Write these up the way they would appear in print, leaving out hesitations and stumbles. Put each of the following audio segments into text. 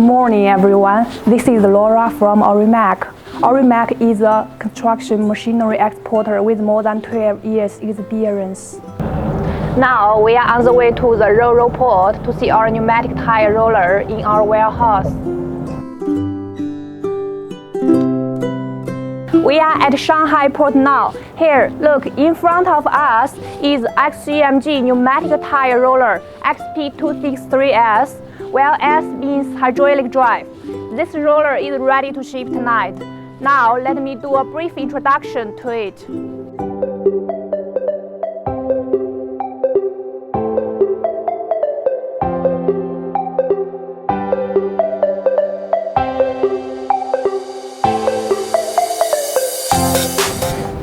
morning, everyone. This is Laura from ORIEMAC. ORIEMAC is a construction machinery exporter with more than 12 years experience. Now we are on the way to the Roller port to see our pneumatic tire roller in our warehouse. We are at Shanghai port now. Here, look, in front of us is XCMG Pneumatic Tyre Roller XP263S, while S means hydraulic drive. This roller is ready to ship tonight. Now let me do a brief introduction to it.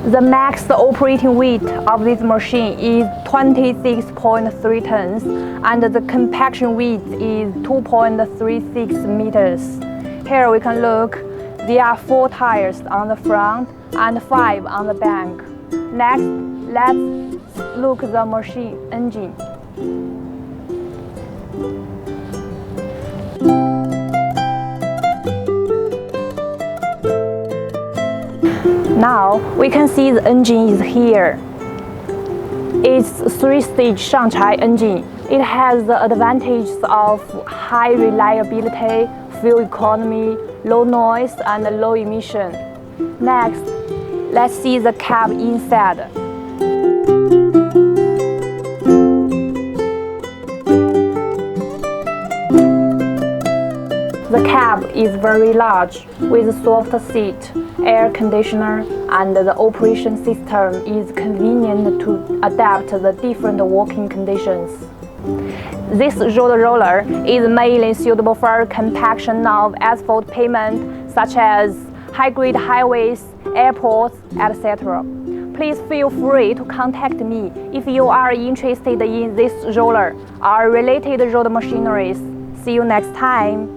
The max operating weight of this machine is 26.3 tons and the compaction width is 2.36 meters. Here we can look, there are 4 tires on the front and 5 on the back. Next, let's look at the machine engine. Now we can see the engine is here. It's a 3-stage Shangchai engine. It has the advantages of high reliability, fuel economy, low noise, and low emission. Next, let's see the cab inside. The cab is very large with a soft seat, air conditioner, and the operation system is convenient to adapt the different working conditions. This roller is mainly suitable for compaction of asphalt pavement such as high-grade highways, airports, etc. Please feel free to contact me if you are interested in this roller or related road machineries. See you next time.